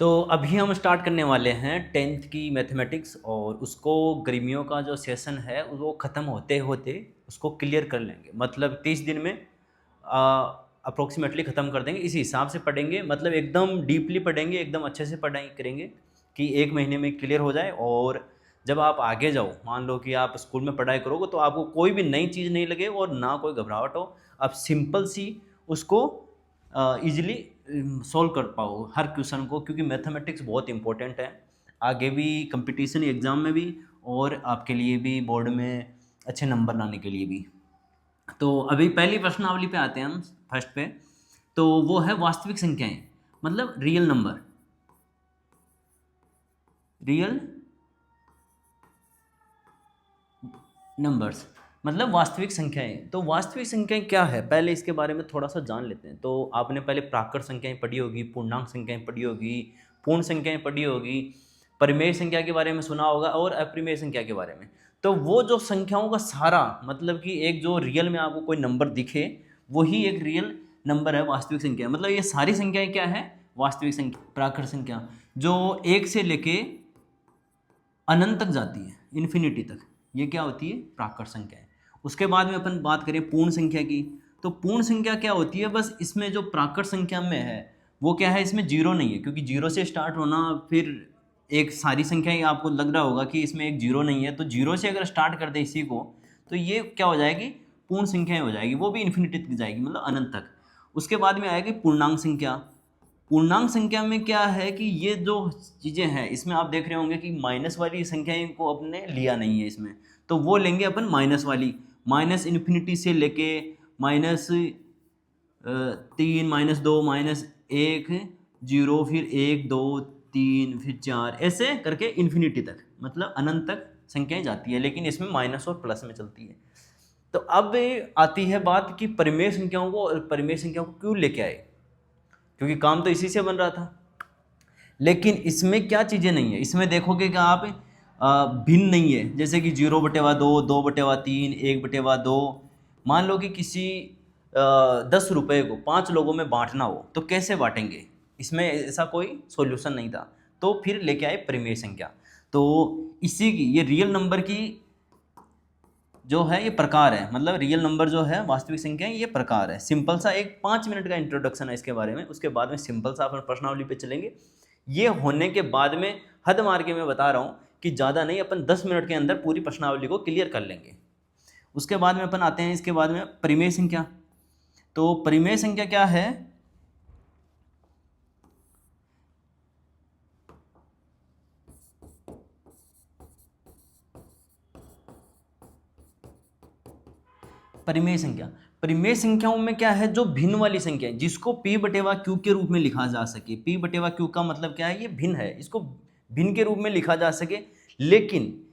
तो अभी हम स्टार्ट करने वाले हैं 10th की मैथमेटिक्स और उसको गर्मियों का जो सेशन है वो ख़त्म होते होते उसको क्लियर कर लेंगे। मतलब 30 दिन में अप्रोक्सीमेटली ख़त्म कर देंगे। इसी हिसाब से पढ़ेंगे, मतलब एकदम डीपली पढ़ेंगे, एकदम अच्छे से पढ़ाई करेंगे कि एक महीने में क्लियर हो जाए। और जब आप आगे जाओ, मान लो कि आप स्कूल में पढ़ाई करोगे तो आपको कोई भी नई चीज़ नहीं लगे और ना कोई घबराहट हो। आप सिंपल सी उसको ईजिली सॉल्व कर पाओ हर क्वेश्चन को, क्योंकि मैथमेटिक्स बहुत इंपॉर्टेंट है आगे भी कंपटीशन एग्ज़ाम में भी और आपके लिए भी बोर्ड में अच्छे नंबर लाने के लिए भी। तो अभी पहली प्रश्नावली पे आते हैं हम, फर्स्ट पे। तो वो है वास्तविक संख्याएं, मतलब रियल नंबर, रियल नंबर्स मतलब वास्तविक संख्याएं। तो वास्तविक संख्याएं क्या है, पहले इसके बारे में थोड़ा सा जान लेते हैं। तो आपने पहले प्राकृत संख्याएं पढ़ी होगी, पूर्णांक संख्याएं पढ़ी होगी, पूर्ण संख्याएं पढ़ी होगी, परिमेय संख्या के बारे में सुना होगा और अपरिमेय संख्या के बारे में। तो वो जो संख्याओं का सारा, मतलब कि एक जो रियल में आपको कोई नंबर दिखे वही एक रियल नंबर है, वास्तविक संख्या। मतलब ये सारी संख्याएं क्या है, वास्तविक संख्या, प्राकृत संख्या, जो एक से लेके अनंत तक जाती है, इन्फिनिटी तक, ये क्या होती है, प्राकृत संख्या है। उसके बाद में अपन बात करें पूर्ण संख्या की। तो पूर्ण संख्या क्या होती है, बस इसमें जो प्राकृत संख्या में है वो क्या है, इसमें जीरो नहीं है, क्योंकि जीरो से स्टार्ट होना, फिर एक सारी संख्या ही आपको लग रहा होगा कि इसमें एक जीरो नहीं है, तो जीरो से अगर स्टार्ट कर दे इसी को तो ये क्या हो जाएगी, पूर्ण संख्याएं हो जाएगी, वो भी इन्फिनिटी तक जाएगी, मतलब अनंत तक। उसके बाद में आएगी पूर्णांक संख्या। पूर्णांक संख्या में क्या है कि ये जो चीज़ें हैं इसमें आप देख रहे होंगे कि माइनस वाली संख्याएं को अपने लिया नहीं है इसमें, तो वो लेंगे अपन माइनस वाली, माइनस इन्फिनिटी से लेके माइनस 3, -2, -1, 0, फिर 1, 2, 3, फिर 4, ऐसे करके इन्फिनिटी तक, मतलब अनंत तक संख्याएं जाती है, लेकिन इसमें माइनस और प्लस में चलती है। तो अब आती है बात कि परिमेय संख्याओं को, और परिमेय संख्याओं को क्यों लेके आए, क्योंकि काम तो इसी से बन रहा था। लेकिन इसमें क्या चीज़ें नहीं है, इसमें देखोगे कि आप भिन्न नहीं है, जैसे कि 0/2, 2/3, 1/2। मान लो कि किसी 10 रुपये को 5 लोगों में बांटना हो तो कैसे बांटेंगे, इसमें ऐसा कोई सॉल्यूशन नहीं था, तो फिर लेके आए परिमेय संख्या। तो इसी की, ये रियल नंबर की जो है ये प्रकार है, मतलब रियल नंबर जो है वास्तविक संख्या ये प्रकार है। सिंपल सा एक 5 मिनट का इंट्रोडक्शन है इसके बारे में, उसके बाद में सिंपल सा अपन प्रश्नावली पे चलेंगे। ये होने के बाद में हद मार के मैं बता रहा हूँ कि ज़्यादा नहीं, अपन 10 मिनट के अंदर पूरी प्रश्नावली को क्लियर कर लेंगे। उसके बाद में अपन आते हैं इसके बाद में परिमेय संख्या। तो परिमेय संख्या क्या है, परिमेय संख्या, परिमेय संख्याओं में क्या है, जो भिन्न वाली संख्या है जिसको p/q के रूप में लिखा जा सके। p/q का मतलब क्या है, ये भिन्न है, इसको भिन्न के रूप में लिखा जा सके। लेकिन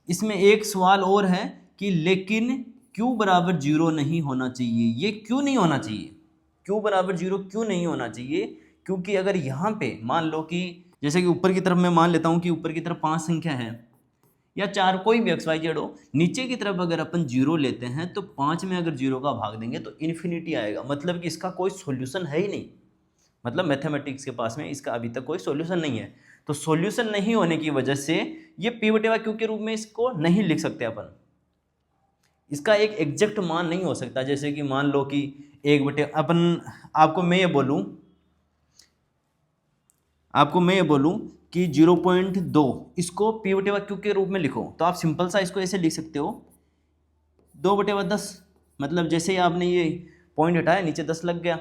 इसमें एक सवाल और है कि लेकिन q बराबर 0 नहीं होना चाहिए। ये क्यों नहीं होना चाहिए, q बराबर 0 क्यों नहीं होना चाहिए, क्योंकि अगर यहाँ पे मान लो कि जैसे कि ऊपर की तरफ मैं मान लेता हूँ कि ऊपर की तरफ 5 संख्या है या 4, कोई भी XYZ हो, नीचे की तरफ अगर अपन 0 लेते हैं तो 5 में अगर 0 का भाग देंगे तो इन्फिनिटी आएगा, मतलब कि इसका कोई सॉल्यूशन है ही नहीं। मतलब मैथमेटिक्स के पास में इसका अभी तक कोई सॉल्यूशन नहीं है। तो सॉल्यूशन नहीं होने की वजह से ये p/q के रूप में इसको नहीं लिख सकते अपन, इसका एक एग्जैक्ट मान नहीं हो सकता। जैसे कि मान लो कि अपन, आपको मैं ये बोलूं कि 0.2 इसको p/q के रूप में लिखो, तो आप सिंपल सा इसको ऐसे लिख सकते हो 2/10। मतलब जैसे ही आपने ये पॉइंट हटाया नीचे 10 लग गया।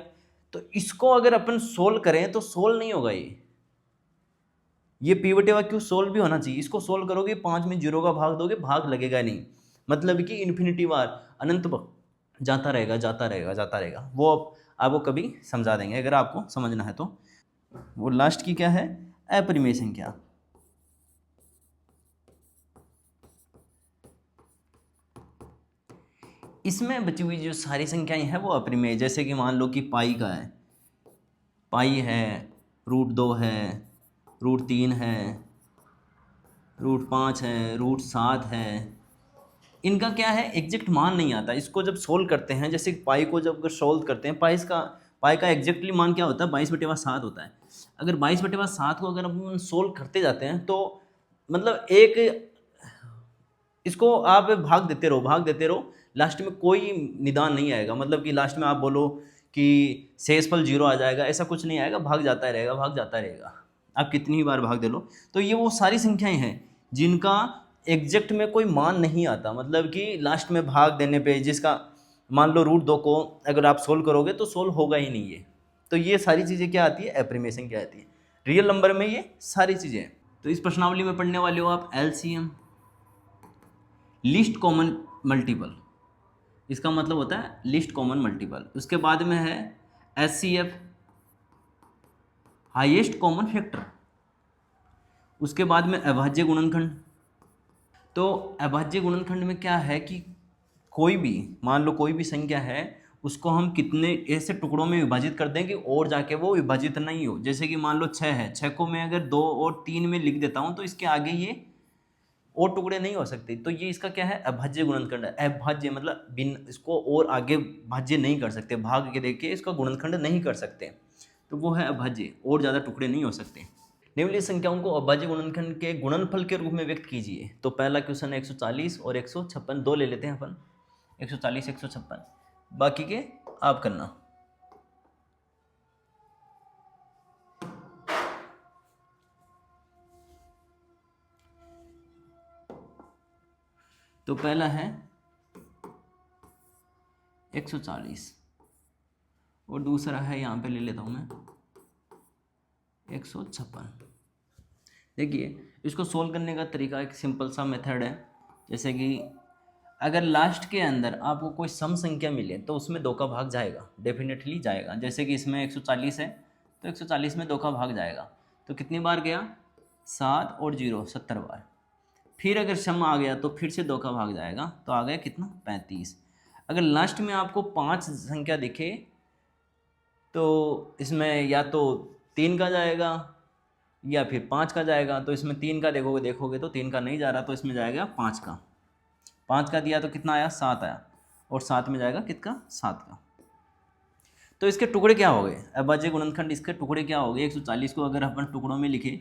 तो इसको अगर अपन सोल्व करें तो सोल्व नहीं होगा ये p/q सोल्व भी होना चाहिए। इसको सोल्व करोगे 5 में 0 का भाग दोगे, भाग लगेगा नहीं, मतलब कि इन्फिनिटी बार अनंत जाता रहेगा जाता रहेगा जाता रहेगा। वो आपको कभी समझा देंगे अगर आपको समझना है तो। वो लास्ट की क्या है, अपरिमेय संख्या। इसमें बची हुई जो सारी संख्याएं हैं वो अपरिमेय, जैसे कि मान लो कि पाई का है, पाई है, √2 है, √3 है, √5 है, √7 है। इनका क्या है, एग्जैक्ट मान नहीं आता। इसको जब सोल्व करते हैं, जैसे पाई को जब अगर सोल्व करते हैं, पाई का पाई का एग्जैक्टली मान क्या होता है, 22/7 होता है। अगर 22/7 को अगर हम सोल्व करते जाते हैं तो मतलब एक इसको आप भाग देते रहो, लास्ट में कोई निदान नहीं आएगा, मतलब कि लास्ट में आप बोलो कि शेषफल 0 आ जाएगा, ऐसा कुछ नहीं आएगा, भाग जाता रहेगा, भाग जाता रहेगा, आप कितनी ही बार भाग दे लो। तो ये वो सारी संख्याएं हैं जिनका एग्जैक्ट में कोई मान नहीं आता, मतलब कि लास्ट में भाग देने पे जिसका मान लो √2 को अगर आप सोल्व करोगे तो सोल्व होगा ही नहीं ये। तो ये सारी चीज़ें क्या आती है, एप्रीमेशन क्या आती है, रियल नंबर में ये सारी चीज़ें। तो इस प्रश्नावली में पढ़ने वाले हो आप LCM, लिस्ट कॉमन मल्टीपल, इसका मतलब होता है लिस्ट कॉमन मल्टीपल। उसके बाद में है HCF, हाईएस्ट कॉमन फैक्टर। उसके बाद में अभाज्य गुणनखंड। तो अभाज्य गुणनखंड में क्या है कि कोई भी मान लो कोई भी संख्या है उसको हम कितने ऐसे टुकड़ों में विभाजित कर दें कि और जाके वो विभाजित नहीं हो। जैसे कि मान लो 6 है, 6 को मैं अगर 2 और 3 में लिख देता हूँ तो इसके आगे ये और टुकड़े नहीं हो सकते। तो ये इसका क्या है, अभाज्य गुणनखंड है। अभाज्य मतलब बिन इसको और आगे भाज्य नहीं कर सकते, भाग के देखिए इसका गुणनखंड नहीं कर सकते, तो वो है अभाज्य, और ज़्यादा टुकड़े नहीं हो सकते। निम्नलिखित संख्याओं को अभाज्य गुणनखंड के गुणनफल के रूप में व्यक्त कीजिए। तो पहला क्वेश्चन है 140 और 156, दो ले लेते हैं अपन, 140 156, बाकी के आप करना। तो पहला है 140 और दूसरा है, यहाँ पे ले लेता हूँ मैं 156। देखिए इसको सोल्व करने का तरीका एक सिंपल सा मेथड है। जैसे कि अगर लास्ट के अंदर आपको कोई सम संख्या मिले तो उसमें 2 का भाग जाएगा, डेफिनेटली जाएगा। जैसे कि इसमें 140 है तो 140 में 2 का भाग जाएगा, तो कितनी बार गया, 7 और 0 70 बार। फिर अगर सम आ गया तो फिर से 2 का भाग जाएगा, तो आ गया कितना, 35। अगर लास्ट में आपको 5 संख्या दिखे तो इसमें या तो 3 का जाएगा या फिर 5 का जाएगा। तो इसमें 3 का देखोगे तो 3 का नहीं जा रहा, तो इसमें जाएगा 5 का। 5 का दिया तो कितना आया, 7 आया, और 7 में जाएगा कितना, 7 का। तो इसके टुकड़े क्या हो गए, अभाज्य गुणनखंड, इसके टुकड़े क्या हो गए। 140 को अगर अपन टुकड़ों में लिखे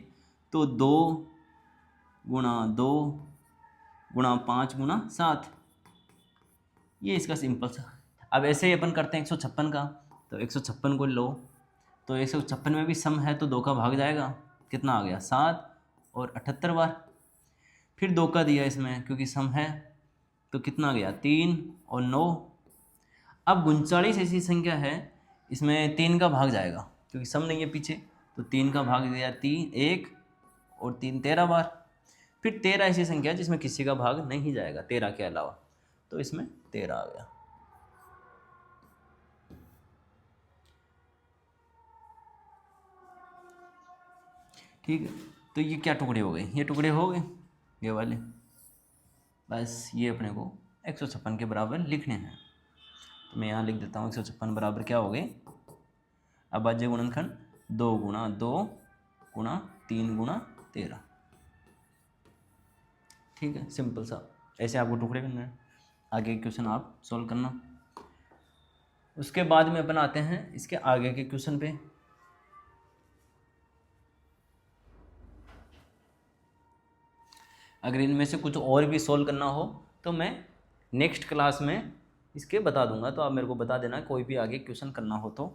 तो 2 गुणा 2 गुणा 5 गुणा 7, ये इसका सिंपल सा। अब ऐसे ही अपन करते हैं 156 का। तो 156 को लो, तो 156 में भी सम है तो 2 का भाग जाएगा, कितना आ गया, 7 और 78 बार। फिर 2 का दिया इसमें क्योंकि सम है, तो कितना आ गया, 3 और 9। अब 39 ऐसी संख्या है इसमें 3 का भाग जाएगा क्योंकि सम नहीं है पीछे, तो 3 का भाग दिया 3 1 और 3 13 बार। फिर 13 ऐसी संख्या जिसमें किसी का भाग नहीं जाएगा 13 के अलावा, तो इसमें 13 आ गया। ठीक है, तो ये क्या टुकड़े हो गए, ये टुकड़े हो गए ये वाले। बस ये अपने को 156 के बराबर लिखने हैं। तो मैं यहाँ लिख देता हूँ 156 बराबर क्या हो गए, अभाज्य गुणनखंड 2 गुणा 2 गुणा 3 गुणा 13। ठीक है, सिंपल सा, ऐसे आपको टुकड़े करना है। आगे क्वेश्चन आप सॉल्व करना। उसके बाद में अपन आते हैं इसके आगे के क्वेश्चन पे। अगर इनमें से कुछ और भी सॉल्व करना हो तो मैं नेक्स्ट क्लास में इसके बता दूंगा, तो आप मेरे को बता देना कोई भी आगे क्वेश्चन करना हो तो।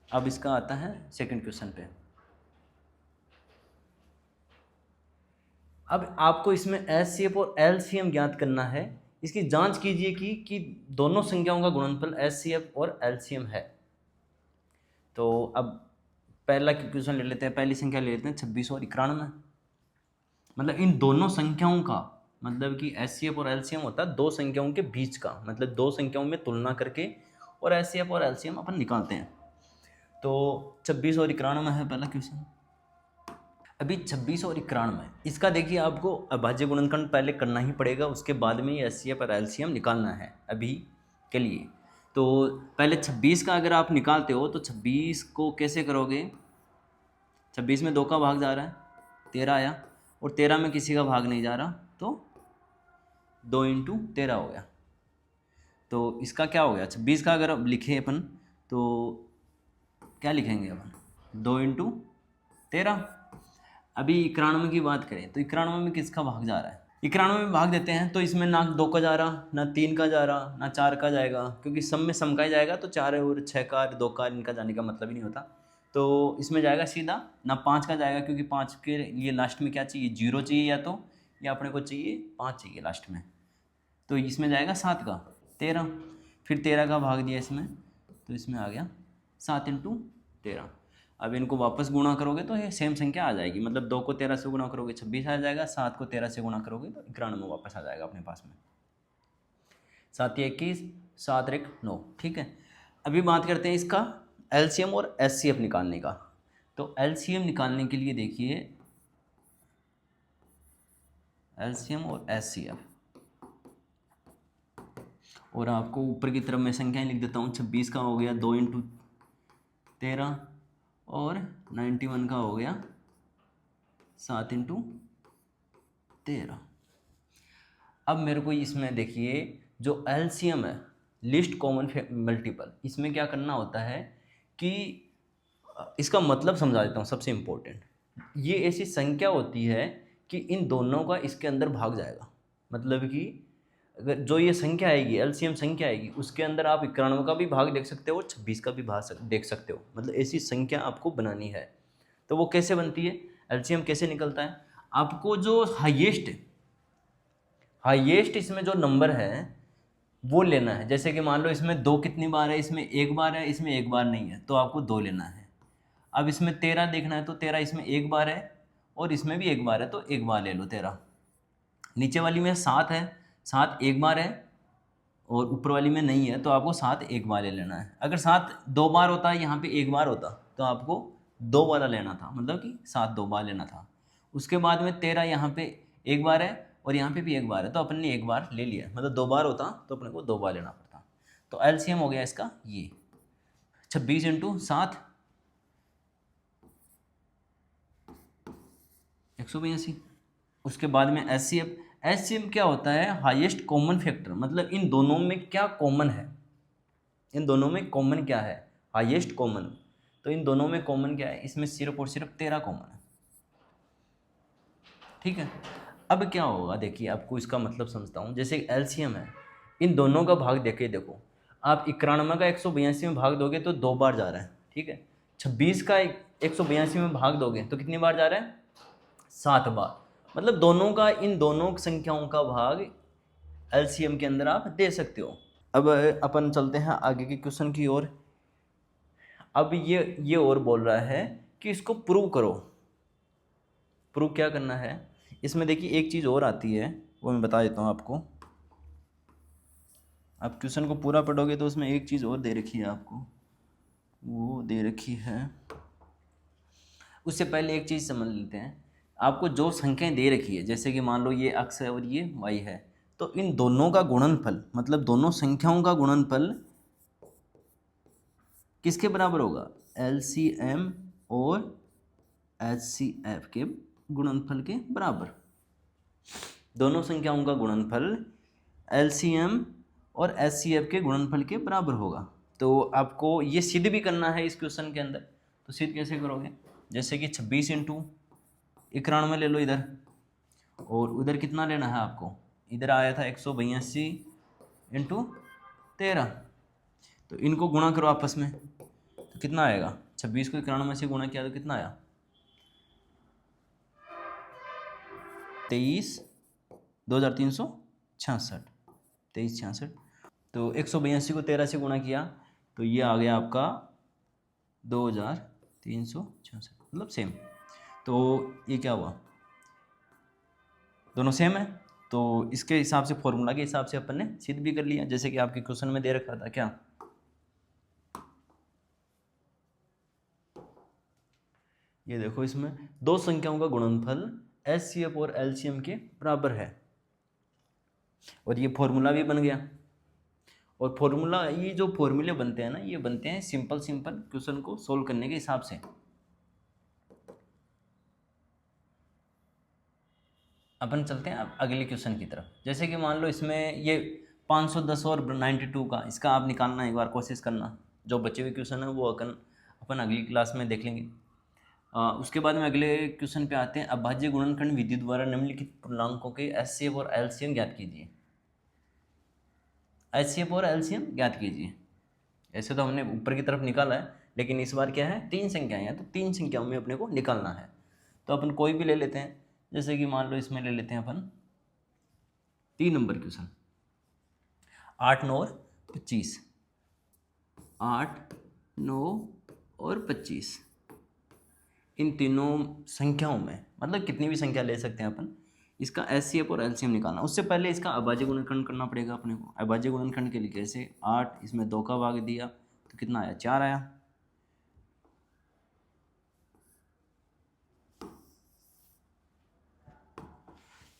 अब इसका आता है सेकंड क्वेश्चन पे। अब आपको इसमें HCF और LCM ज्ञात करना है। इसकी जांच कीजिए कि दोनों संख्याओं का गुणनफल HCF और LCM है। तो अब पहला क्वेश्चन ले लेते हैं, पहली संख्या ले लेते हैं 26 और 91। मतलब इन दोनों संख्याओं का मतलब कि HCF और LCM होता है दो संख्याओं के बीच का, मतलब दो संख्याओं में तुलना करके और HCF और LCM अपन निकालते हैं। तो 26 और 91 है पहला क्वेश्चन। अभी 26 और 91, इसका देखिए आपको अभाज्य गुणनखंड पहले करना ही पड़ेगा, उसके बाद में ये HCF और LCM निकालना है अभी के लिए। तो पहले 26 का अगर आप निकालते हो तो 26 को कैसे करोगे, 26 में 2 का भाग जा रहा है 13 आया, और 13 में किसी का भाग नहीं जा रहा, तो 2 × 13 हो गया। तो इसका क्या हो गया, 26 का अगर अब लिखे अपन तो क्या लिखेंगे अपन, 2 इंटू 13। अभी 91 की बात करें तो 91 में किसका भाग जा रहा है, 91 में भाग देते हैं तो इसमें ना 2 का जा रहा, ना 3 का जा रहा, ना 4 का जाएगा, क्योंकि सब में सम का ही जाएगा, तो 4 और 6 का 2 का इनका जाने का मतलब ही नहीं होता। तो इसमें जाएगा सीधा, ना 5 का जाएगा, क्योंकि 5 के लिए लास्ट में क्या चाहिए, 0 चाहिए, या अपने को चाहिए 5 चाहिए लास्ट में। तो इसमें जाएगा 7 का 13, फिर 13 का भाग दिया इसमें, तो इसमें आ गया 7 इंटू 13। अब इनको वापस गुणा करोगे तो ये सेम संख्या आ जाएगी, मतलब 2 को 13 से गुणा करोगे 26 आ जाएगा, 7 को 13 से गुणा करोगे तो 91 वापस आ जाएगा अपने पास में। 7 21, 7 1 9। ठीक है, अभी बात करते हैं इसका एलसीएम और एचसीएफ निकालने का। तो एलसीएम निकालने के लिए देखिए, एलसीएम और एचसीएफ, और आपको ऊपर की तरफ मैं संख्याएं लिख देता हूँ। 26 का हो गया 2 इंटू 13, और 91 का हो गया 7 इंटू 13। अब मेरे को इसमें देखिए जो एलसीएम है, लिस्ट कॉमन मल्टीपल, इसमें क्या करना होता है कि इसका मतलब समझा देता हूँ। सबसे इम्पोर्टेंट, ये ऐसी संख्या होती है कि इन दोनों का इसके अंदर भाग जाएगा, मतलब कि अगर जो ये संख्या आएगी, एलसीएम संख्या आएगी, उसके अंदर आप 91 का भी भाग देख सकते हो और 26 का भी भाग देख सकते हो, मतलब ऐसी संख्या आपको बनानी है। तो वो कैसे बनती है, एलसीएम कैसे निकलता है, आपको जो हाईएस्ट इसमें जो नंबर है वो लेना है। जैसे कि मान लो इसमें 2 कितनी बार है, इसमें 1 बार है, इसमें 1 बार नहीं है, तो आपको 2 लेना है। अब इसमें 13 देखना है, तो 13 इसमें 1 बार है और इसमें भी 1 बार है, तो 1 बार ले लो 13। नीचे वाली में 7 है, 7 1 बार है और ऊपर वाली में नहीं है, तो आपको 7 1 बार ले लेना है। अगर 7 2 बार होता है, यहाँ पे 1 बार होता, तो आपको 2 वाला लेना था, मतलब कि 7 2 बार लेना था। उसके बाद में 13 यहाँ पे 1 बार है और यहाँ पे भी 1 बार है, तो अपन ने 1 बार ले लिया, मतलब 2 बार होता तो अपने को 2 बार लेना पड़ता। तो एलसीएम हो गया इसका ये 26 इंटू 7 182। उसके बाद में एचसीएफ क्या होता है, हाईएस्ट कॉमन फैक्टर, मतलब इन दोनों में क्या कॉमन है, इन दोनों में कॉमन क्या है, हाईएस्ट कॉमन। तो इन दोनों में कॉमन क्या है, इसमें सिर्फ और सिर्फ 13 कॉमन है। ठीक है, अब क्या होगा देखिए, आपको इसका मतलब समझता हूँ। जैसे एलसीएम है, इन दोनों का भाग देखे, देखो आप 91 का 182 में भाग दोगे तो 2 बार जा रहा है। ठीक है, 26 का 182 में भाग दोगे तो कितनी बार जा रहा है, 7 बार। मतलब दोनों का, इन दोनों संख्याओं का भाग एलसीएम के अंदर आप दे सकते हो। अब अपन चलते हैं आगे के क्वेश्चन की ओर। अब ये और बोल रहा है कि इसको प्रूव करो। प्रूव क्या करना है, इसमें देखिए एक चीज़ और आती है, वो मैं बता देता हूँ आपको। आप क्वेश्चन को पूरा पढ़ोगे तो उसमें एक चीज़ और दे रखी है आपको, वो दे रखी है। उससे पहले एक चीज़ समझ लेते हैं। आपको जो संख्याएं दे रखी है, जैसे कि मान लो ये x है और ये y है, तो इन दोनों का गुणनफल, मतलब दोनों संख्याओं का गुणनफल किसके बराबर होगा, एलसीएम और एचसीएफ के गुणनफल के बराबर। दोनों संख्याओं का गुणनफल एलसीएम और एचसीएफ के गुणनफल के बराबर होगा। तो आपको ये सिद्ध भी करना है इस क्वेश्चन के अंदर। तो सिद्ध कैसे करोगे, जैसे कि 26 इंटू 91 ले लो इधर, और उधर कितना लेना है आपको, इधर आया था 182 इंटू 13, तो इनको गुणा करो आपस में, तो कितना आएगा, 26 को 91 से गुणा किया तो कितना आया, 23,2366, 2366। तो 182 को 13 से गुणा किया तो ये आ गया आपका 2366, मतलब सेम। तो ये क्या हुआ, दोनों सेम है, तो इसके हिसाब से, फॉर्मूला के हिसाब से अपन ने सिद्ध भी कर लिया। जैसे कि आपके क्वेश्चन में दे रखा था क्या, ये देखो इसमें दो संख्याओं का गुणनफल एचसीएफ और एलसीएम के बराबर है, और ये फॉर्मूला भी बन गया। और फॉर्मूला, ये जो फॉर्मूले बनते हैं ना, ये बनते हैं सिंपल क्वेश्चन को सोल्व करने के हिसाब से। अपन चलते हैं अब अगले क्वेश्चन की तरफ। जैसे कि मान लो इसमें ये 510 और 92 का, इसका आप निकालना एक बार कोशिश करना। जो बचे हुए क्वेश्चन है वो अपन अगली क्लास में देख लेंगे। उसके बाद में अगले क्वेश्चन पे आते हैं। अभाज्य गुणनखंड विधि द्वारा निम्नलिखित पूर्णांकों के एचसीएफ और एलसीएम ज्ञात कीजिए। एचसीएफ और एलसीएम ज्ञात कीजिए। ऐसे तो हमने ऊपर की तरफ निकाला है, लेकिन इस बार क्या है, 3 संख्याएं हैं, तो 3 संख्याओं में अपने को निकालना है। तो अपन कोई भी ले लेते हैं, जैसे कि मान लो इसमें ले लेते हैं अपन 3 नंबर क्वेश्चन, 8, 9 और 25। 8, 9 और 25 इन तीनों संख्याओं में, मतलब कितनी भी संख्या ले सकते हैं अपन, इसका एचसीएफ और एलसीएम निकालना। उससे पहले इसका अभाज्य गुणनखंड करना पड़ेगा अपने को। अभाज्य गुणनखंड के लिए कैसे, 8 इसमें 2 का भाग दिया तो कितना आया, 4 आया।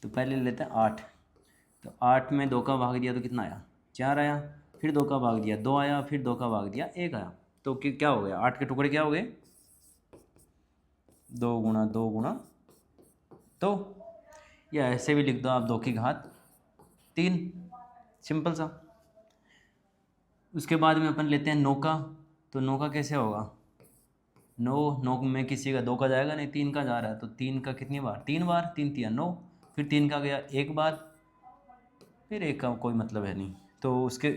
तो पहले लेते हैं 8, तो 8 में 2 का भाग दिया तो कितना आया, 4 आया। फिर 2 का भाग दिया 2 आया, फिर 2 का भाग दिया 1 आया। तो क्या हो गया, 8 के टुकड़े क्या हो गए, 2 गुणा 2 गुणा 2, या ऐसे भी लिख दो आप 2 की घात 3, सिंपल सा। उसके बाद में अपन लेते हैं 9 का, तो 9 का कैसे होगा, 9 में किसी का 2 का जाएगा नहीं, 3 का जा रहा है, तो 3 का कितनी बार, 3 बार, 3 तिया 9, फिर 3 का गया 1 बार, फिर 1 का कोई मतलब है नहीं। तो उसके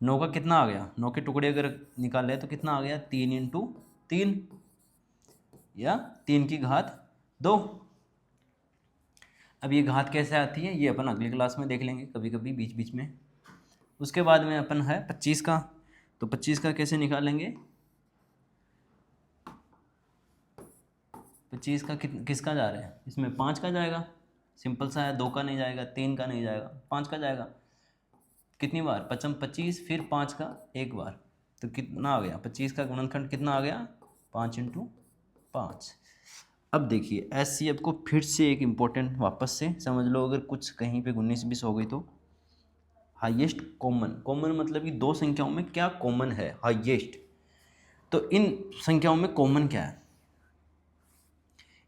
9 का कितना आ गया, 9 के टुकड़े अगर निकाले तो कितना आ गया, 3 इंटू 3 या 3 की घात 2। अब ये घात कैसे आती है ये अपन अगली क्लास में देख लेंगे, कभी कभी बीच बीच में। उसके बाद में अपन है 25 का, तो 25 का कैसे निकालेंगे, 25 का किसका जा रहा है, इसमें 5 का जाएगा, सिंपल सा है, 2 का नहीं जाएगा, 3 का नहीं जाएगा, 5 का जाएगा। कितनी बार, 25 फिर 5 का 1 बार, तो कितना आ गया, 25 का गुणनखंड कितना आ गया, 5 इंटू 5। अब देखिए एचसीएफ को फिर से एक इम्पोर्टेंट वापस से समझ लो, अगर कुछ कहीं पे 19-20 हो गई तो हाईएस्ट कॉमन मतलब कि 2 संख्याओं में क्या कॉमन है हाईएस्ट, तो इन संख्याओं में कॉमन क्या है,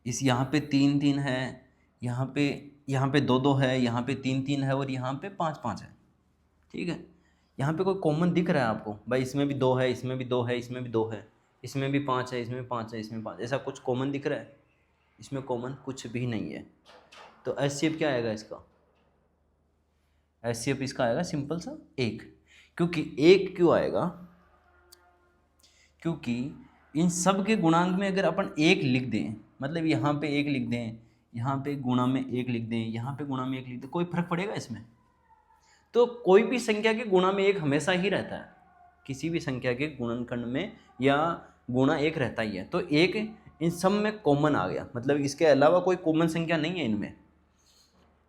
इस यहाँ पे 3-3 है, यहाँ पे 2-2 है, यहाँ पे 3-3 है और यहाँ पे 5-5 है, ठीक है। यहाँ पे कोई कॉमन दिख रहा है आपको, भाई इसमें भी 2 है, इसमें भी 2 है, इसमें भी 2 है, इसमें भी 5 है, इसमें भी 5 है, इसमें 5, ऐसा कुछ कॉमन दिख रहा है, इसमें कॉमन कुछ भी नहीं है। तो एचसीएफ क्या आएगा इसका, एचसीएफ इसका आएगा सिंपल सा 1। क्योंकि 1 क्यों आएगा, क्योंकि इन सब के गुणांक में अगर अपन 1 लिख दें, मतलब यहाँ पे 1 लिख दें, यहाँ पे गुणा में 1 लिख दें, यहाँ पे गुणा में 1 लिख दें, कोई फर्क पड़ेगा इसमें, तो कोई भी संख्या के गुणा में 1 हमेशा ही रहता है, किसी भी संख्या के गुणनखंड में या गुणा 1 रहता ही है। तो 1 इन सब में कॉमन आ गया, मतलब इसके अलावा कोई कॉमन संख्या नहीं है इनमें।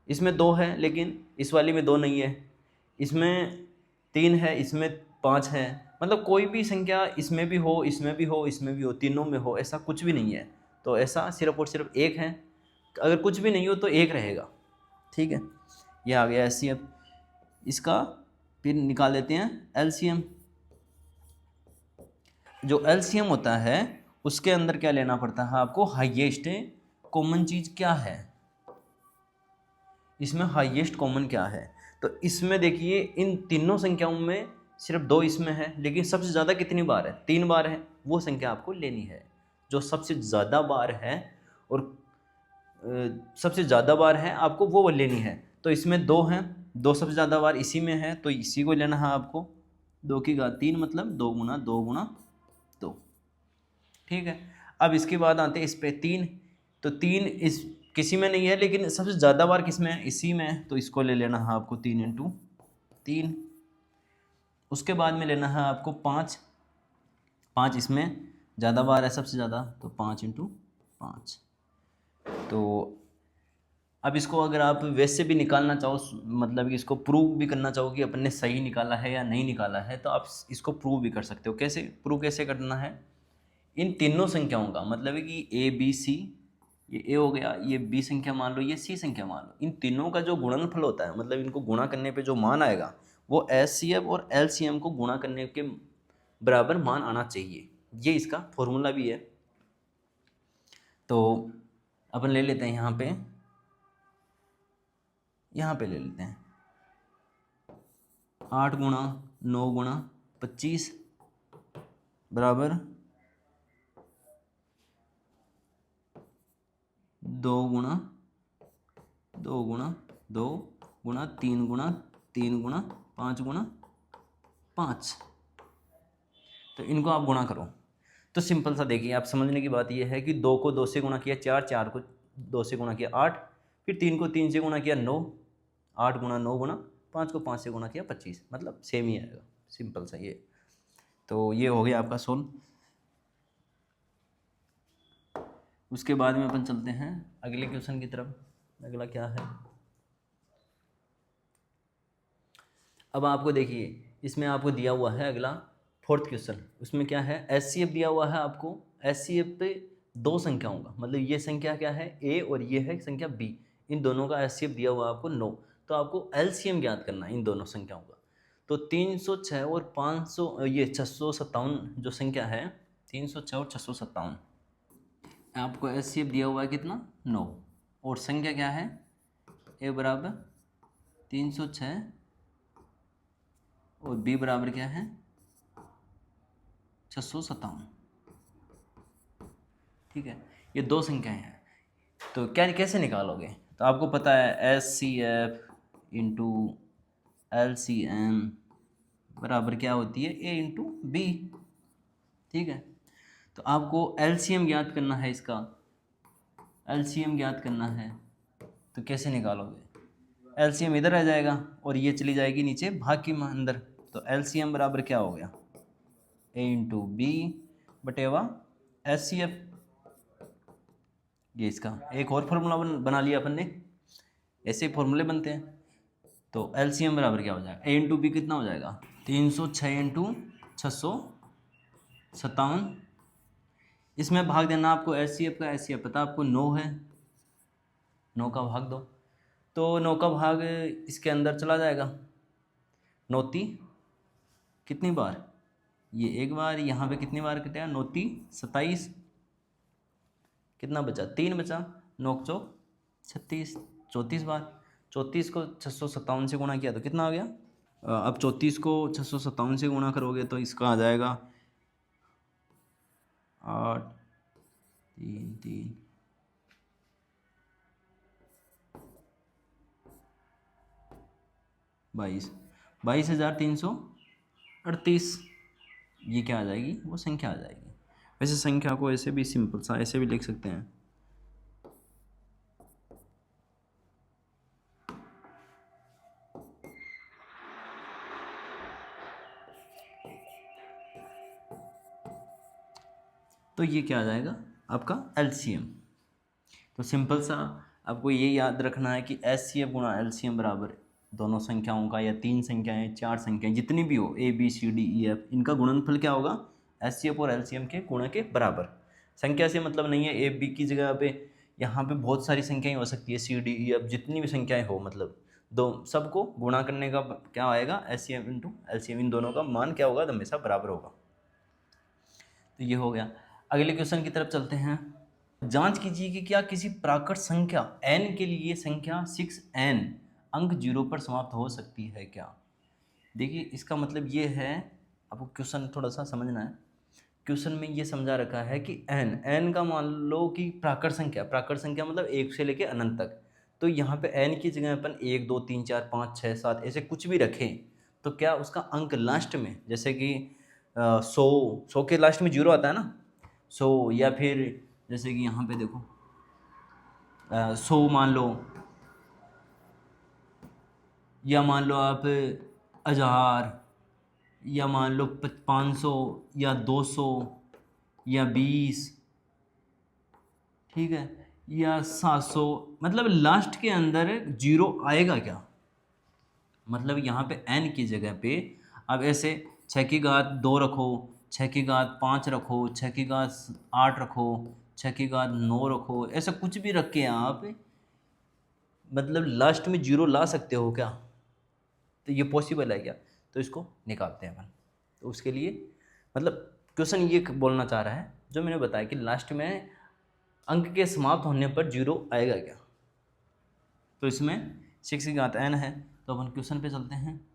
इसमें 2 है लेकिन इस वाली में 2 नहीं है, इसमें 3 है, इसमें 5 है, मतलब कोई भी संख्या इसमें भी हो, इसमें भी हो, इसमें भी हो, तीनों में हो, ऐसा कुछ भी नहीं है। तो ऐसा सिर्फ और सिर्फ 1 है, अगर कुछ भी नहीं हो तो 1 रहेगा, ठीक है। ये आ गया एचसीएफ। इसका फिर निकाल लेते हैं एलसीएम। जो एलसीएम होता है उसके अंदर क्या लेना पड़ता है आपको, हाईएस्ट कॉमन चीज क्या है, इसमें हाईएस्ट कॉमन क्या है। तो इसमें देखिए इन तीनों संख्याओं में सिर्फ 2 इसमें है, लेकिन सबसे ज़्यादा कितनी बार है, 3 बार है, वो संख्या आपको लेनी है जो सबसे ज़्यादा बार है, और सबसे ज़्यादा बार है आपको वो लेनी है। तो इसमें 2 हैं, 2 सबसे ज़्यादा बार इसी में है, तो इसी को लेना है आपको, 2 की घात 3 मतलब 2 गुना 2 गुना 2, ठीक है। अब इसके बाद आते हैं इस पे 3, तो 3 इस किसी में नहीं है, लेकिन सबसे ज़्यादा बार किस में है, इसी में है, तो इसको ले लेना है आपको 3 इंटू 3। उसके बाद में लेना है आपको 5, 5 इसमें ज़्यादा बार है सबसे ज़्यादा, तो 5 इंटू 5। तो अब इसको अगर आप वैसे भी निकालना चाहो, मतलब कि इसको प्रूव भी करना चाहो कि अपन ने सही निकाला है या नहीं निकाला है, तो आप इसको प्रूव भी कर सकते हो। कैसे प्रूव कैसे करना है, इन तीनों संख्याओं का मतलब है कि ए बी सी, ये ए हो गया, ये बी संख्या मान लो, ये सी संख्या मान लो, इन तीनों का जो गुणनफल होता है, मतलब इनको गुणा करने पे जो मान आएगा वो एचसीएफ और एलसीएम को गुणा करने के बराबर मान आना चाहिए। ये इसका फॉर्मूला भी है। तो अपन ले लेते हैं यहाँ पे ले लेते हैं 8 गुणा 9 गुणा 25 बराबर 2 गुणा 2 गुणा 2 गुणा 3 गुणा 3 गुणा 5 गुणा 5। तो इनको आप गुणा करो तो सिंपल सा देखिए, आप समझने की बात यह है कि 2 को 2 से गुणा किया 4, 4 को 2 से गुणा किया 8, फिर 3 को 3 से गुणा किया 9, 8 गुणा 9 गुणा 5 को 5 से गुणा किया 25, मतलब सेम ही आएगा, सिंपल सा ये। तो ये हो गया आपका सोल्व। उसके बाद में अपन चलते हैं अगले क्वेश्चन की तरफ। अगला क्या है, अब आपको देखिए इसमें आपको दिया हुआ है अगला 4th क्वेश्चन। उसमें क्या है, एचसीएफ दिया हुआ है आपको। एचसीएफ पे 2 संख्याओं का, मतलब ये संख्या क्या है ए और ये है संख्या बी, इन दोनों का एचसीएफ दिया हुआ है आपको 9। तो आपको एलसीएम ज्ञात करना है इन दोनों संख्याओं का। तो 306 और 500 ये 657 जो संख्या है, 306 और 657, आपको एचसीएफ दिया हुआ है कितना 9, और संख्या क्या है ए बराबर 306 और बी बराबर क्या है 657। ठीक है, ये 2 संख्याएं हैं। तो क्या कैसे निकालोगे, तो आपको पता है S C F into L C M बराबर क्या होती है ए इंटू बी। ठीक है, तो आपको एलसीएम ज्ञात करना है इसका, एलसीएम ज्ञात करना है। तो कैसे निकालोगे, एलसीएम इधर आ जाएगा और ये चली जाएगी नीचे भाग के अंदर। तो एलसीएम बराबर क्या हो गया ए इंटू बी बटेवा एस सी एफ। ये इसका एक और फार्मूला बना लिया अपन ने, ऐसे फॉर्मूले बनते हैं। तो एलसीएम बराबर क्या हो जाएगा ए इंटू बी कितना हो जाएगा 306 इंटू 657। इसमें भाग देना आपको एस सी एफ का, एस सी एफ पता आपको 9 है, 9 का भाग दो। तो 9 का भाग इसके अंदर चला जाएगा, 9 कितनी बार, ये एक बार, यहाँ पे कितनी बार कटेगा 9 27, कितना बचा 3 बचा, 9 चौक 36, 34 बार। 34 को 657 से गुणा किया तो कितना आ गया, अब 34 को 657 से गुणा करोगे तो इसका आ जाएगा 8 3 3 22,338। ये क्या आ जाएगी, वो संख्या आ जाएगी। वैसे संख्या को ऐसे भी सिंपल सा ऐसे भी लिख सकते हैं, तो ये क्या आ जाएगा आपका एलसीएम। तो सिंपल सा आपको ये याद रखना है कि एच सी एफ गुणा एलसीएम बराबर दोनों संख्याओं का, या 3 संख्याएं 4 संख्याएं जितनी भी हो A B C D E F, इनका गुणनफल क्या होगा एच सी एफ और एलसीएम के गुणा के बराबर। संख्या से मतलब नहीं है ए बी की जगह पे यहाँ पे बहुत सारी संख्याएं हो सकती है, सी डी ई एफ जितनी भी संख्याएं हो, मतलब दो सबको गुणा करने का क्या आएगा H C F into LCM, इन दोनों का मान क्या होगा हमेशा बराबर होगा। तो ये हो गया। अगले क्वेश्चन की तरफ चलते हैं। जांच कीजिए कि क्या किसी प्राकृत संख्या n के लिए संख्या 6n अंक 0 पर समाप्त हो सकती है क्या। देखिए इसका मतलब ये है, आपको क्वेश्चन थोड़ा सा समझना है। क्वेश्चन में ये समझा रखा है कि n का मान लो कि प्राकृत संख्या मतलब 1 से लेके अनंत तक। तो यहाँ पे n की जगह अपन 1 2 3 4 5 6 7 ऐसे कुछ भी रखें, तो क्या उसका अंक लास्ट में, जैसे कि 100 के लास्ट में 0 आता है ना, 100, या फिर जैसे कि यहाँ पे देखो 100 मान लो, या मान लो आप 1000, या मान लो 500, या 200, या 20, ठीक है, या 700, मतलब लास्ट के अंदर 0 आएगा क्या। मतलब यहाँ पे n की जगह पे अब ऐसे 6 की घात 2 रखो, 6 की घात 5 रखो, 6 की घात 8 रखो, 6 की घात 9 रखो, ऐसा कुछ भी रख के आप मतलब लास्ट में 0 ला सकते हो क्या, तो ये पॉसिबल है क्या। तो इसको निकालते हैं अपन। तो उसके लिए मतलब क्वेश्चन ये बोलना चाह रहा है जो मैंने बताया कि लास्ट में अंक के समाप्त होने पर 0 आएगा क्या। तो इसमें 6 की घात n है, तो अपन क्वेश्चन पे चलते हैं।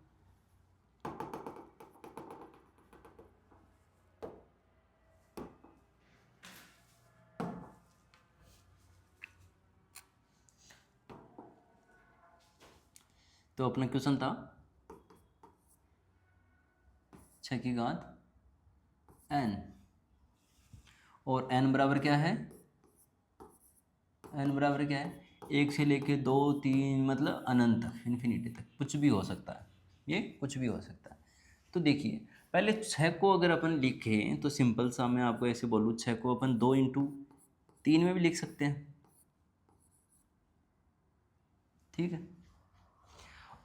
तो अपना क्वेश्चन था 6 की घात n, और n बराबर क्या है, n बराबर क्या है, 1 से लेके 2 3 मतलब अनंत तक, इन्फिनिटी तक, कुछ भी हो सकता है, ये कुछ भी हो सकता है। तो देखिए पहले 6 को अगर अपन लिखें तो सिंपल सा मैं आपको ऐसे बोलूँ, 6 को अपन 2 इंटू 3 में भी लिख सकते हैं, ठीक है।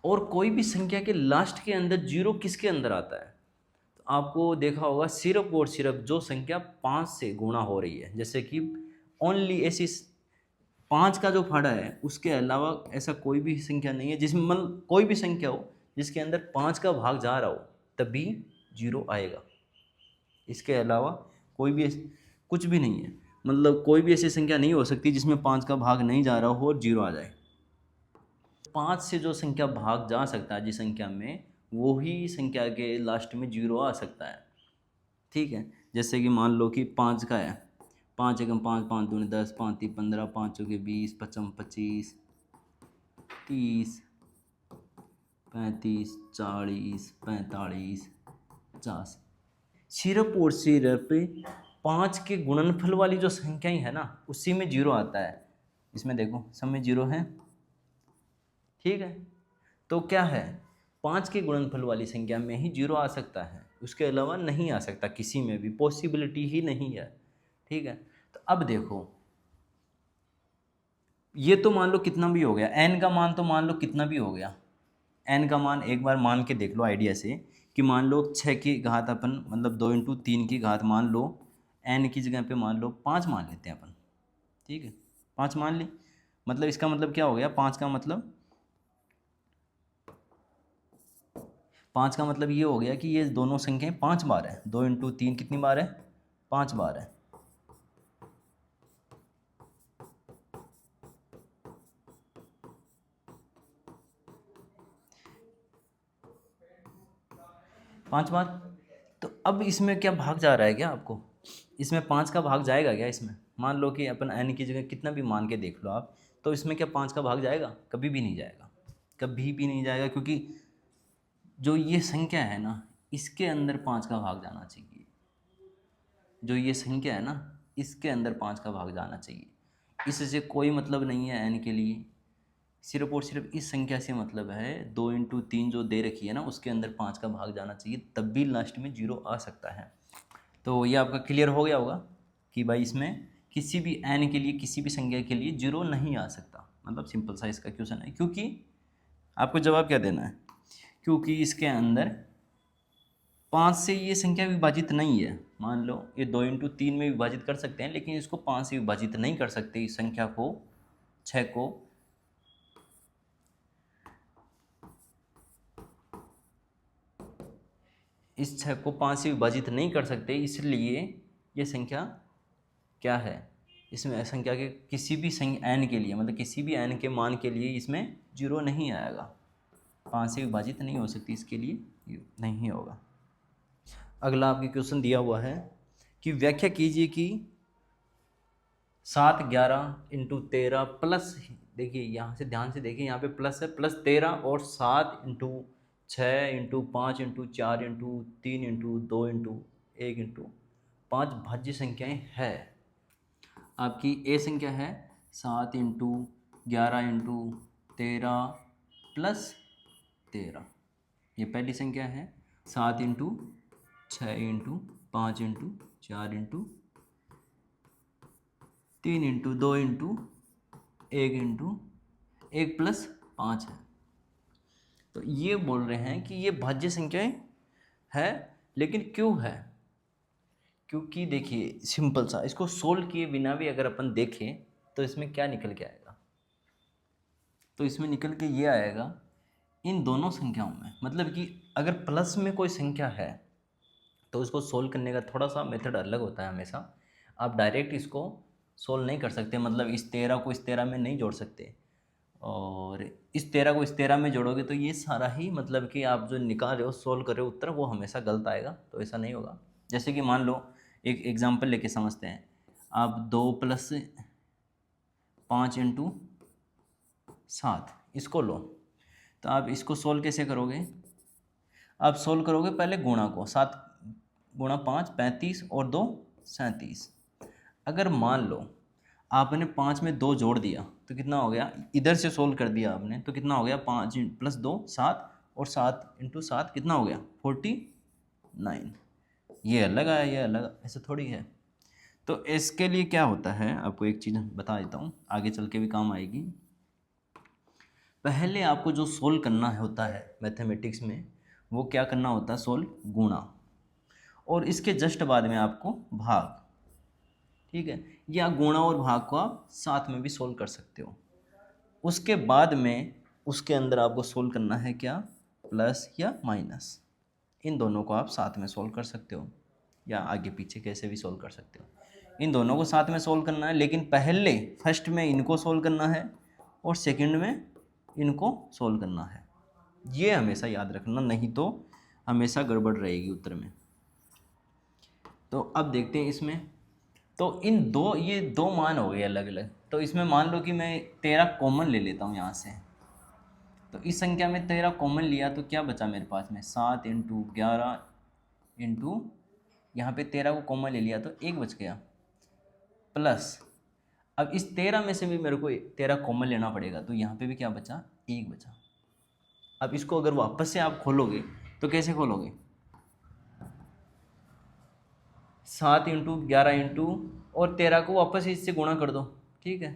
और कोई भी संख्या के लास्ट के अंदर जीरो किसके अंदर आता है, तो आपको देखा होगा सिर्फ और सिर्फ जो संख्या 5 से गुणा हो रही है, जैसे कि ओनली ऐसी 5 का जो फाड़ा है उसके अलावा ऐसा कोई भी संख्या नहीं है जिसमें मतलब कोई भी संख्या हो जिसके अंदर 5 का भाग जा रहा हो तभी जीरो आएगा। इसके अलावा कोई भी कुछ भी नहीं है, मतलब कोई भी ऐसी संख्या नहीं हो सकती जिसमें 5 का भाग नहीं जा रहा हो और जीरो आ जाए। 5 से जो संख्या भाग जा सकता है जिस संख्या में, वो ही संख्या के लास्ट में जीरो आ सकता है, ठीक है। जैसे कि मान लो कि 5 का है, 5 एकम 5, 5 दूनी 10, 5 तीन 15, 5 चौके 20, 55 25, 30, 35, 40, 45, 50। सिर्फ और सिर्फ 5 के गुणनफल वाली जो संख्याएं है ना उसी में जीरो आता है। इसमें देखो सब में जीरो है, ठीक है। तो क्या है, 5 के गुणनफल वाली संख्या में ही जीरो आ सकता है, उसके अलावा नहीं आ सकता, किसी में भी पॉसिबिलिटी ही नहीं है, ठीक है। तो अब देखो ये तो मान लो कितना भी हो गया, n का मान तो मान लो कितना भी हो गया, n का मान एक बार मान के देख लो आइडिया से कि मान लो 6 की घात अपन मतलब 2 इंटू 3 की घात मान लो, n की जगह पे मान लो 5 मान लेते हैं अपन, ठीक है। 5 मान ली, मतलब इसका मतलब क्या हो गया, 5 का मतलब 5 का मतलब ये हो गया कि ये दोनों संख्याएं 5 बार है, 2 इंटू 3 कितनी बार है, 5 बार है। पाँच बार। तो अब इसमें क्या भाग जा रहा है क्या आपको, इसमें 5 का भाग जाएगा क्या, इसमें मान लो कि अपन n की जगह कितना भी मान के देख लो आप, तो इसमें क्या 5 का भाग जाएगा, कभी भी नहीं जाएगा, कभी भी नहीं जाएगा, क्योंकि जो ये संख्या है ना इसके अंदर 5 का भाग जाना चाहिए, जो ये संख्या है ना इसके अंदर 5 का भाग जाना चाहिए। इससे कोई मतलब नहीं है n के लिए, सिर्फ और सिर्फ इस संख्या से मतलब है, 2 इंटू 3 जो दे रखी है ना उसके अंदर 5 का भाग जाना चाहिए, तब भी लास्ट में जीरो आ सकता है। तो ये आपका क्लियर हो गया होगा कि भाई इसमें किसी भी n के लिए किसी भी संख्या के लिए जीरो नहीं आ सकता, मतलब सिंपल सा इसका क्वेश्चन है। क्योंकि आपको जवाब क्या देना है, क्योंकि इसके अंदर 5 से ये संख्या विभाजित नहीं है, मान लो ये 2 इंटू 3 में विभाजित कर सकते हैं लेकिन इसको 5 से विभाजित नहीं कर सकते, इस संख्या को 6 को। इस 6 को 5 से विभाजित नहीं कर सकते, इसलिए ये संख्या क्या है, इसमें संख्या के किसी भी संख्या n के लिए मतलब किसी भी n के मान के लिए इसमें जीरो नहीं आएगा, 5 से विभाजित नहीं हो सकती, इसके लिए नहीं होगा। अगला आपके क्वेश्चन दिया हुआ है कि व्याख्या कीजिए कि 7 11 इंटू 13 प्लस, देखिए यहाँ से ध्यान से देखिए यहाँ पे प्लस है, प्लस 13 और 7 into 6 into 5 into 4 into 3 into 2 into 1 into 5 भाज्य संख्याएं है। आपकी ए संख्या है 7 इंटू 11 इंटू 13 प्लस 13, ये पहली संख्या है। 7 into 6 into 5 into 4 into 3 into 2 into 1 into 1 plus 5 है। तो ये बोल रहे हैं कि ये भाज्य संख्याएं है, लेकिन क्यों है, क्योंकि देखिए सिंपल सा इसको सोल्व किए बिना भी अगर अपन देखें तो इसमें क्या निकल के आएगा, तो इसमें निकल के ये आएगा इन दोनों संख्याओं में, मतलब कि अगर प्लस में कोई संख्या है तो उसको सोल्व करने का थोड़ा सा मेथड अलग होता है हमेशा। आप डायरेक्ट इसको सोल्व नहीं कर सकते, मतलब इस 13 को इस 13 में नहीं जोड़ सकते, और इस 13 को इस 13 में जोड़ोगे तो ये सारा ही मतलब कि आप जो निकाल रहे हो सोल्व कर रहे हो उत्तर वो हमेशा गलत आएगा, तो ऐसा नहीं होगा। जैसे कि मान लो एक एग्जांपल लेके समझते हैं, आप 2 प्लस 5 इंटू 7 इसको लो, तो आप इसको सोल्व कैसे करोगे? आप सोल्व करोगे पहले गुणा को, 7 गुणा 5 35 और 2 37। अगर मान लो आपने 5 में 2 जोड़ दिया तो कितना हो गया? इधर से सोल्व कर दिया आपने तो कितना हो गया? 5 प्लस 2 7 और 7 इंटू 7 कितना हो गया? 49। ये अलग आया, ये अलग, ऐसे थोड़ी है। तो इसके लिए क्या होता है, आपको एक चीज़ बता देता हूँ, आगे चल के भी काम आएगी। पहले आपको जो सोल्व करना होता है मैथमेटिक्स में, वो क्या करना होता है? सोल्व, गुणा, और इसके जस्ट बाद में आपको भाग। ठीक है, या गुणा और भाग को आप साथ में भी सोल्व कर सकते हो। उसके बाद में उसके अंदर आपको सोल्व करना है क्या? प्लस या माइनस, इन दोनों को आप साथ में सोल्व कर सकते हो, या आगे पीछे कैसे भी सोल्व कर सकते हो। इन दोनों को साथ में सोल्व करना है, लेकिन पहले फर्स्ट में इनको सोल्व करना है और सेकंड में इनको सोल्व करना है। ये हमेशा याद रखना, नहीं तो हमेशा गड़बड़ रहेगी उत्तर में। तो अब देखते हैं इसमें, तो ये दो मान हो गए अलग अलग। तो इसमें मान लो कि मैं 13 कॉमन ले लेता हूँ यहाँ से। तो इस संख्या में 13 कॉमन लिया तो क्या बचा मेरे पास में? 7 इंटू 11 इंटू, यहाँ पे 13 को कॉमन ले लिया तो 1 बच गया, प्लस अब इस 13 में से भी मेरे को 13 कॉमन लेना पड़ेगा, तो यहाँ पे भी क्या बचा? 1 बचा। अब इसको अगर वापस से आप खोलोगे तो कैसे खोलोगे? 7 इंटू 11 इंटू और 13 को वापस इससे गुणा कर दो। ठीक है,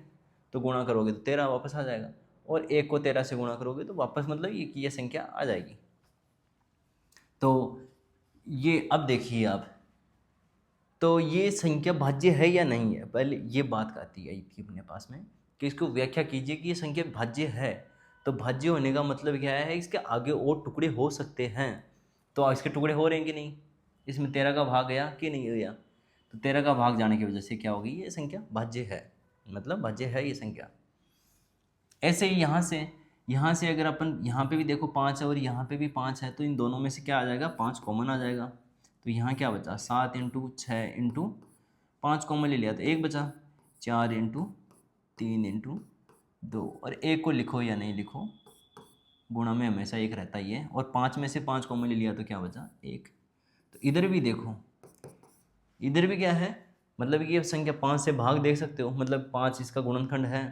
तो गुणा करोगे तो 13 वापस आ जाएगा, और 1 को 13 से गुणा करोगे तो वापस मतलब ये संख्या आ जाएगी। तो ये अब देखिए आप, तो ये संख्या भाज्य है या नहीं है, पहले ये बात आती है अपने पास में कि इसको व्याख्या कीजिए कि ये संख्या भाज्य है। तो भाज्य होने का मतलब क्या है? इसके आगे और टुकड़े हो सकते हैं, तो इसके टुकड़े हो रहे हैं कि नहीं? इसमें 13 का भाग गया कि नहीं गया? तो 13 का भाग जाने की वजह से क्या होगी? ये संख्या भाज्य है, मतलब भाज्य है ये संख्या। ऐसे ही यहाँ से अगर अपन यहाँ पे भी देखो 5 है और यहाँ पे भी 5 है, तो इन दोनों में से क्या आ जाएगा? 5 कॉमन आ जाएगा। तो यहाँ क्या बचा? 7 इंटू 6 इंटू 5 कॉमन ले लिया तो 1 बचा, 4 इंटू 3 इंटू 2, और 1 को लिखो या नहीं लिखो, गुणा में हमेशा 1 रहता ही है, और 5 में से 5 कॉमन ले लिया तो क्या बचा? 1। तो इधर भी देखो, इधर भी क्या है? मतलब कि ये संख्या 5 से भाग देख सकते हो, मतलब 5 इसका गुणनखंड है,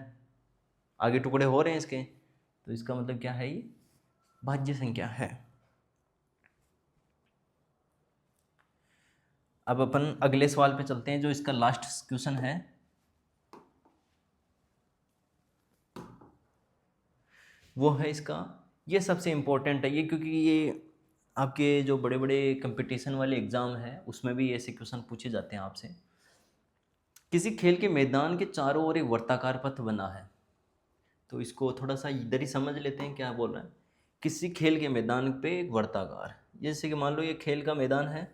आगे टुकड़े हो रहे हैं इसके, तो इसका मतलब क्या है? ये भाज्य संख्या है। अब अपन अगले सवाल पे चलते हैं, जो इसका लास्ट क्वेश्चन है। वो है इसका, ये सबसे इम्पोर्टेंट है ये, क्योंकि ये आपके जो बड़े बड़े कंपटीशन वाले एग्ज़ाम हैं उसमें भी ऐसे क्वेश्चन पूछे जाते हैं आपसे। किसी खेल के मैदान के चारों ओर एक वर्ताकार पथ बना है। तो इसको थोड़ा सा इधर ही समझ लेते हैं क्या बोल रहा है। किसी खेल के मैदान पे एक वर्ताकार, जैसे कि मान लो ये खेल का मैदान है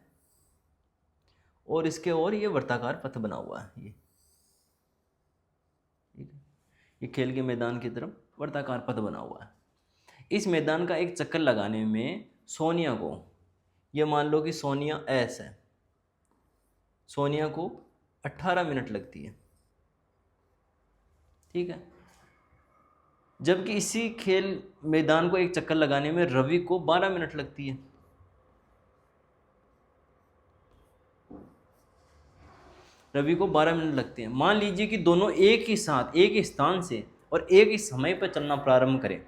और इसके और ये वर्ताकार पथ बना हुआ है, ये ठीक है, ये खेल के मैदान की तरफ वर्ताकार पथ बना हुआ है। इस मैदान का एक चक्कर लगाने में सोनिया को, ये मान लो कि सोनिया एस है, सोनिया को 18 मिनट लगती है। ठीक है, जबकि इसी खेल मैदान को एक चक्कर लगाने में रवि को 12 मिनट लगती है। रवि को 12 मिनट लगते हैं। मान लीजिए कि दोनों एक ही साथ एक ही स्थान से और एक ही समय पर चलना प्रारंभ करें,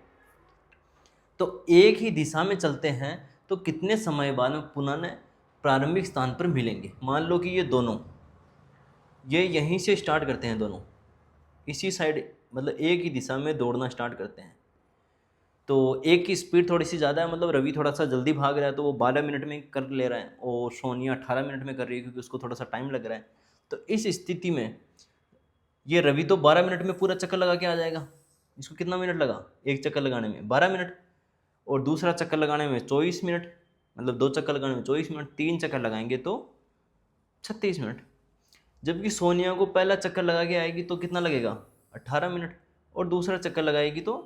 तो एक ही दिशा में चलते हैं तो कितने समय बाद में पुनः प्रारंभिक स्थान पर मिलेंगे। मान लो कि ये दोनों ये यहीं से स्टार्ट करते हैं, दोनों इसी साइड, मतलब एक ही दिशा में दौड़ना स्टार्ट करते हैं। तो एक की स्पीड थोड़ी सी ज़्यादा है, मतलब रवि थोड़ा सा जल्दी भाग रहा है तो वो 12 मिनट में कर ले रहा है, और सोनिया 18 मिनट में कर रही है क्योंकि उसको थोड़ा सा टाइम लग रहा है। तो इस स्थिति में ये रवि तो 12 मिनट में पूरा चक्कर लगा के आ जाएगा। इसको कितना मिनट लगा? एक चक्कर लगाने में 12 मिनट, और दूसरा चक्कर लगाने में 24 मिनट, मतलब 2 चक्कर लगाने में 24 मिनट, 3 चक्कर लगाएंगे तो 36 मिनट। जबकि सोनिया को पहला चक्कर लगा के आएगी तो कितना लगेगा? 18 मिनट, और दूसरा चक्कर लगाएगी तो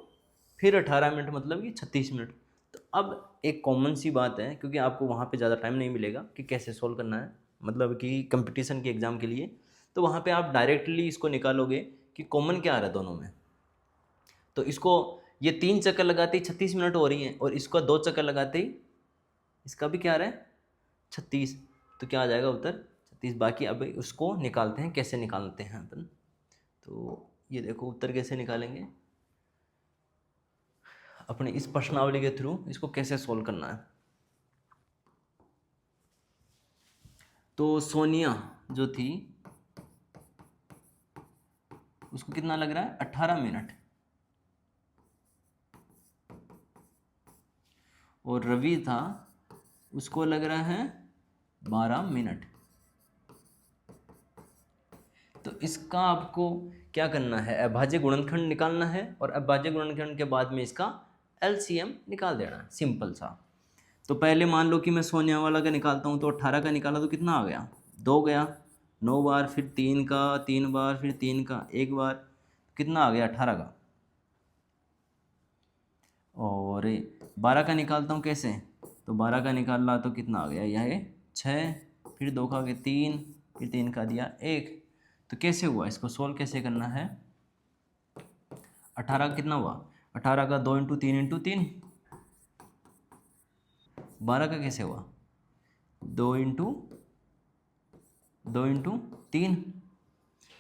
फिर 18 मिनट, मतलब कि 36 मिनट। तो अब एक कॉमन सी बात है, क्योंकि आपको वहाँ पे ज़्यादा टाइम नहीं मिलेगा कि कैसे सोल्व करना है, मतलब कि कंपटीशन के एग्ज़ाम के लिए, तो वहाँ पे आप डायरेक्टली इसको निकालोगे कि कॉमन क्या आ रहा है दोनों में। तो इसको ये 3 चक्कर लगाते ही 36 मिनट हो रही हैं, और इसका 2 चक्कर लगाते ही इसका भी क्या आ रहा है 36। तो क्या आ जाएगा उत्तर 36। बाकी अब उसको निकालते हैं, कैसे निकालते हैं अपन। तो ये देखो उत्तर कैसे निकालेंगे, अपने इस प्रश्नावली के थ्रू इसको कैसे सोल्व करना है। तो सोनिया जो थी उसको कितना लग रहा है 18 मिनट, और रवि था उसको लग रहा है 12 मिनट। तो इसका आपको क्या करना है, अभाज्य गुणनखंड निकालना है, और अभाज्य गुणनखंड के बाद में इसका एलसीएम निकाल देना है, सिंपल सा। तो पहले मान लो कि मैं सोनिया वाला का निकालता हूँ, तो 18 का निकाला तो कितना आ गया 2 गया, 9 बार, फिर 3 का 3 बार, फिर 3 का 1 बार, कितना आ गया 18 का। और 12 का निकालता हूँ कैसे, तो 12 का निकाला तो कितना आ गया, यह 6, फिर 2 का 3, फिर 3 का दिया 1। तो कैसे हुआ, इसको सोल्व कैसे करना है। 18 का कितना हुआ, 18 का 2 इंटू 3 इंटू 3। 12 का कैसे हुआ 2 इंटू 3।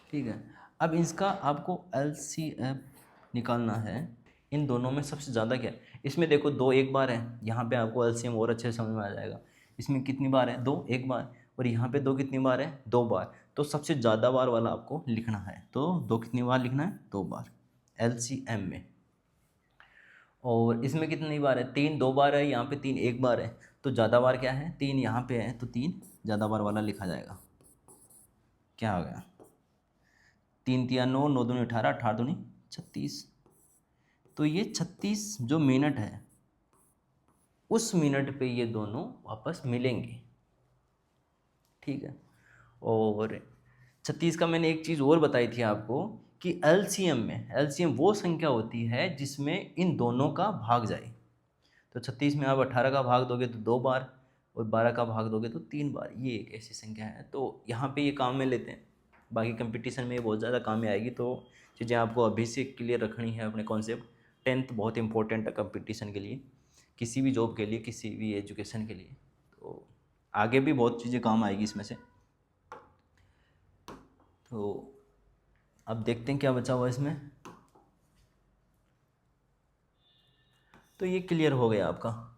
ठीक है, अब इसका आपको एलसीएम निकालना है। इन दोनों में सबसे ज़्यादा क्या है, इसमें देखो 2 एक बार है, यहाँ पे आपको एलसीएम और अच्छे से समझ में आ जाएगा। इसमें कितनी बार है 2 एक बार, और यहाँ पे 2 कितनी बार है 2 बार। तो सबसे ज़्यादा बार वाला आपको लिखना है, तो 2 कितनी बार लिखना है 2 बार एलसीएम में। और इसमें कितनी बार है 3 2 बार है, यहाँ पे 3 एक बार है। तो ज़्यादा बार क्या है 3 यहाँ पे है, तो 3 ज़्यादा बार वाला लिखा जाएगा। क्या हो गया 3 तिया 9, 9 दूनी 18, 18 दूनी 36। तो ये 36 जो मिनट है उस मिनट पे ये दोनों वापस मिलेंगे। ठीक है, और 36 का मैंने एक चीज़ और बताई थी आपको कि एलसीएम वो संख्या होती है जिसमें इन दोनों का भाग जाए। तो 36 में आप 18 का भाग दोगे तो 2 बार, और 12 का भाग दोगे तो 3 बार। ये एक ऐसी संख्या है, तो यहाँ पे ये काम में लेते हैं। बाकी कंपटीशन में ये बहुत ज़्यादा काम में आएगी। तो चीज़ें आपको अभी से क्लियर रखनी है अपने कॉन्सेप्ट। 10th बहुत इंपॉर्टेंट है कंपटीशन के लिए, किसी भी जॉब के लिए, किसी भी एजुकेशन के लिए। तो आगे भी बहुत चीज़ें काम आएगी इसमें से। तो अब देखते हैं क्या बचा हुआ इसमें। तो ये क्लियर हो गया आपका।